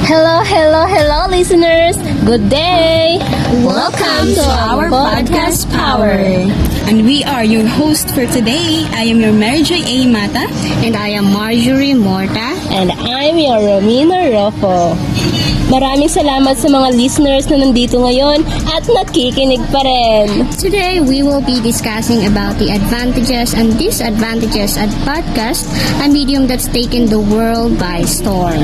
Hello, listeners! Good day! Welcome to our podcast Power! And we are your host for today. I am your Mary Joy A. Mata. And I am Marjorie Morta. And I'm your Romina Rofo. Maraming salamat sa mga listeners na nandito ngayon at nakikinig pa rin. Today, we will be discussing about the advantages and disadvantages of podcast, a medium that's taken the world by storm.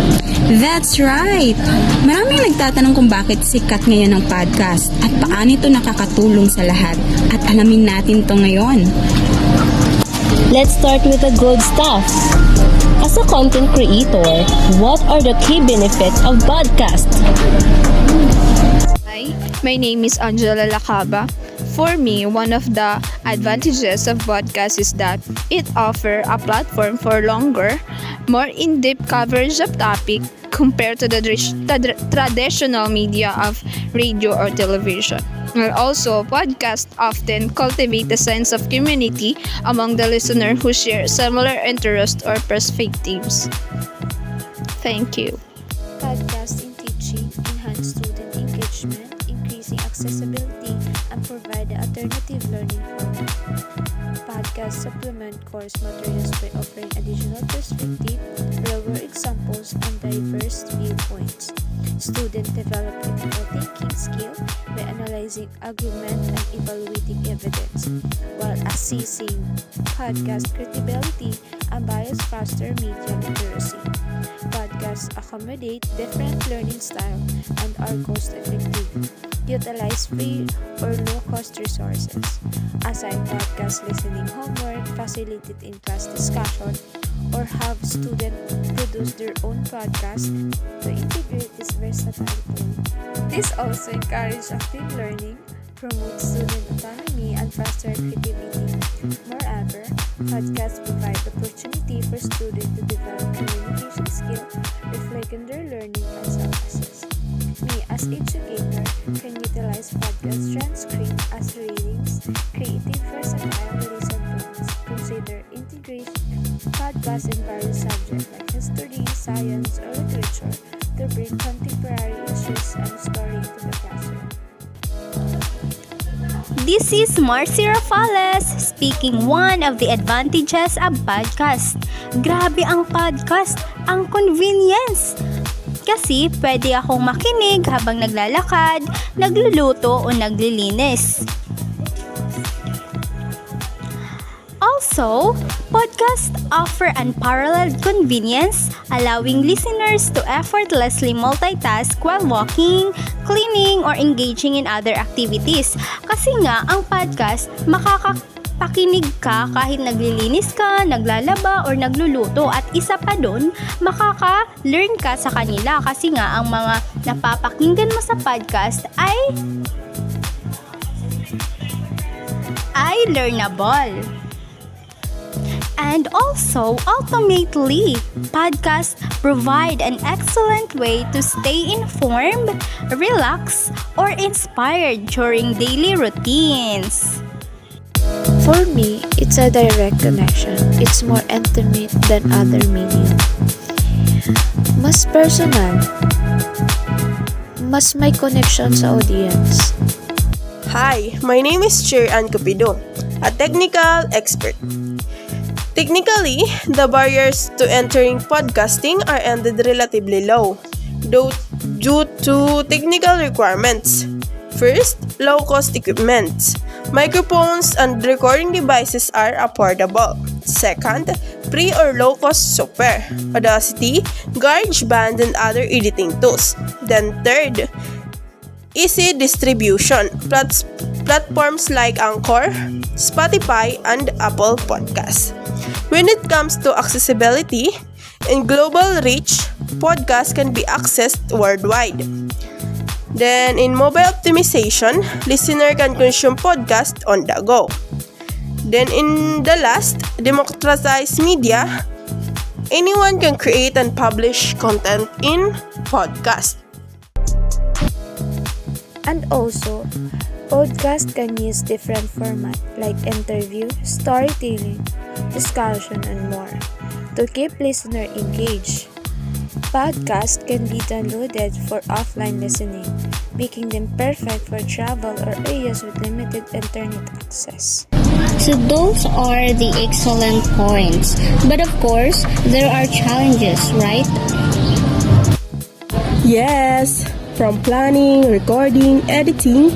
That's right! Maraming nagtatanong kung bakit sikat ngayon ang podcast at paano ito nakakatulong sa lahat. At alamin natin to ngayon. Let's start with the good stuff. As a content creator, what are the key benefits of podcast? Hi, my name is Angela Lacaba. For me, one of the advantages of podcast is that it offers a platform for longer, more in-depth coverage of topic compared to the traditional media of radio or television. And also, podcasts often cultivate a sense of community among the listener who share similar interests or perspectives. Thank you. Podcasts in teaching enhance student engagement, increasing accessibility, and provide the alternative learning format. Podcasts supplement course materials by offering additional perspective, real-world examples, and diverse viewpoints. Students develop critical thinking skill by analyzing argument and evaluating evidence, while assessing podcast credibility and bias foster media literacy. Podcasts accommodate different learning style and are cost-effective. Utilize free or low-cost resources. Assign podcast listening homework, facilitate in-class discussion, or have students produce their own podcast to integrate this versatile tool. This also encourages active learning, promotes student autonomy, and fosters creativity. Moreover, podcasts provide opportunity for students to develop communication skills, reflect on their learning, and self-assess. Me, as educator, can utilize podcast transcript as readings, creative versatile listen plans, consider integration podcasts in various subjects like history, science, or literature to bring contemporary issues and story into the classroom. This is Marcy Rafales speaking one of the advantages of podcast. Grabe ang podcast, ang convenience. Kasi pwede akong makinig habang naglalakad, nagluluto o naglilinis. Also, podcasts offer unparalleled convenience, allowing listeners to effortlessly multitask while walking, cleaning, or engaging in other activities. Kasi nga, ang podcast, makakapakinig ka kahit naglilinis ka, naglalaba, or nagluluto. At isa pa dun, makaka-learn ka sa kanila. Kasi nga, ang mga napapakinggan mo sa podcast ay learnable. And also, ultimately, podcasts provide an excellent way to stay informed, relax, or inspired during daily routines. For me, it's a direct connection. It's more intimate than other medium. Mas personal. Mas may connection sa audience. Hi, my name is Chair Ann Cupido, a technical expert. Technically, the barriers to entering podcasting are ended relatively low, due to technical requirements. First, low-cost equipment. Microphones and recording devices are affordable. Second, free or low-cost software, Audacity, GarageBand, and other editing tools. Then third, easy distribution. Platforms like Anchor, Spotify, and Apple Podcasts. When it comes to accessibility and global reach, podcasts can be accessed worldwide. Then, in mobile optimization, listener can consume podcast on the go. Then, in the last, democratized media, anyone can create and publish content in podcast. And also, podcast can use different format like interview, storytelling, discussion, and more to keep listener engaged. Podcasts can be downloaded for offline listening, making them perfect for travel or areas with limited internet access. So those are the excellent points. But of course, there are challenges, right? Yes, from planning, recording, editing,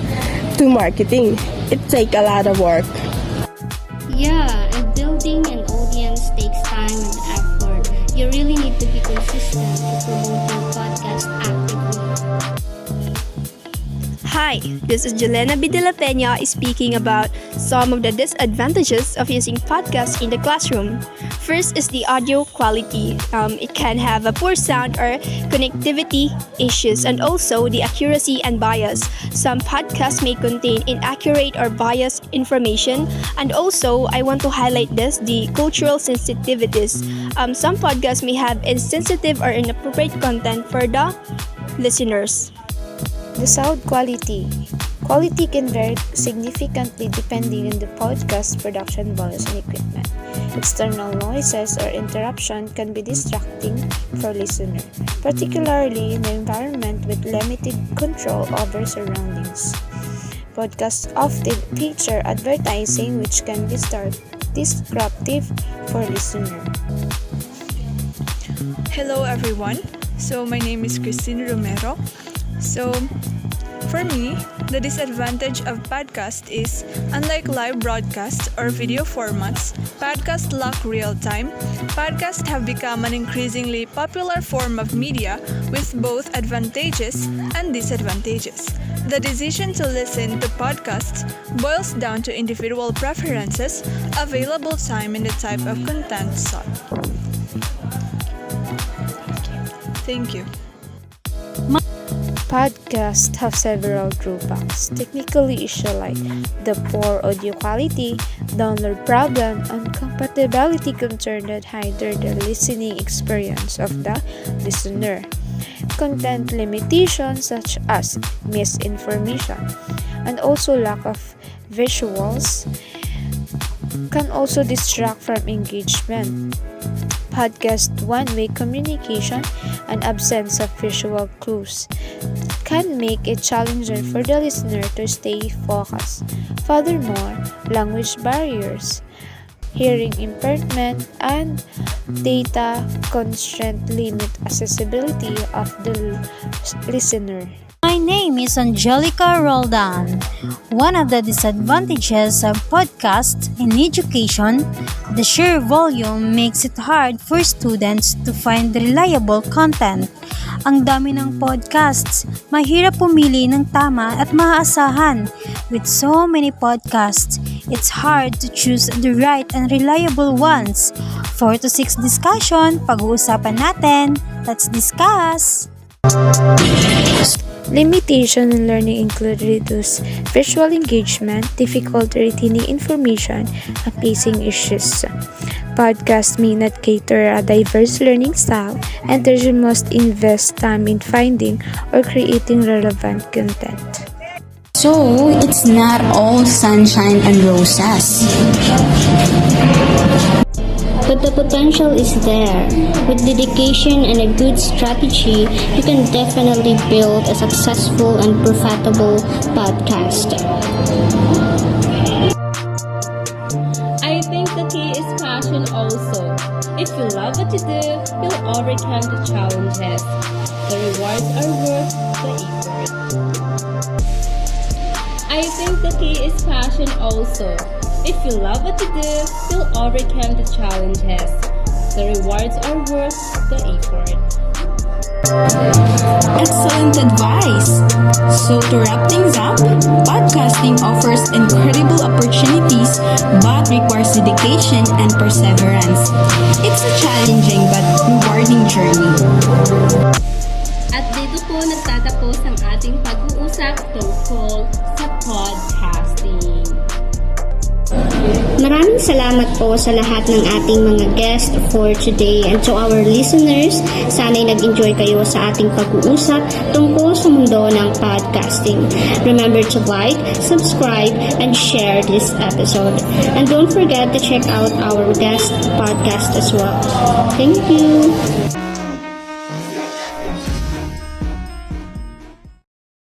to marketing. It takes a lot of work. Yeah, and building an audience takes time and effort. You really need to be consistent to promote your podcast actively. Hi, this is Jelena B. De La Peña speaking about some of the disadvantages of using podcasts in the classroom. First is the audio quality. It can have a poor sound or connectivity issues, and also the accuracy and bias. Some podcasts may contain inaccurate or biased information, and also I want to highlight the cultural sensitivities. Some podcasts may have insensitive or inappropriate content for the listeners. The sound quality. Quality can vary significantly depending on the podcast production values and equipment. External noises or interruption can be distracting for listener, particularly in an environment with limited control over surroundings. Podcasts often feature advertising which can be disruptive for listener. Hello everyone. My name is Christine Romero. For me, the disadvantage of podcast is, unlike live broadcasts or video formats, podcasts lack real time. Podcasts have become an increasingly popular form of media with both advantages and disadvantages. The decision to listen to podcasts boils down to individual preferences, available time, and the type of content sought. Thank you. Podcasts have several drawbacks. Technically issue like the poor audio quality, download problem, and compatibility concern that hinder the listening experience of the listener. Content limitations such as misinformation and also lack of visuals can also distract from engagement. Podcast one-way communication and absence of visual clues can make it challenging for the listener to stay focused. Furthermore, language barriers, hearing impairment, and data constraint limit accessibility of the listener. My name is Angelica Roldan. One of the disadvantages of podcasts in education, the sheer volume makes it hard for students to find reliable content. Ang dami ng podcasts, mahirap pumili ng tama at maaasahan. With so many podcasts, it's hard to choose the right and reliable ones. 4 to 6 discussion, pag-uusapan natin. Let's discuss! Limitation in learning include reduced visual engagement, difficulty retaining information, and pacing issues. Podcasts may not cater a diverse learning style, and teachers must invest time in finding or creating relevant content. So, it's not all sunshine and roses. But the potential is there. With dedication and a good strategy, you can definitely build a successful and profitable podcast. I think the key is passion also. If you love what you do, you'll overcome the challenges. The rewards are worth the effort. I think the key is passion also. If you love what you do, you'll overcome the challenges. The rewards are worth the effort. Excellent advice! So to wrap things up, podcasting offers incredible opportunities but requires dedication and perseverance. It's a challenging but rewarding journey. At dito po nagtatapos ang ating pag-uusap tungkol sa podcasting. Maraming salamat po sa lahat ng ating mga guests for today, and to our listeners, sana'y nag-enjoy kayo sa ating pag-uusap tungkol sa mundo ng podcasting. Remember to like, subscribe, and share this episode. And don't forget to check out our guest podcast as well. Thank you!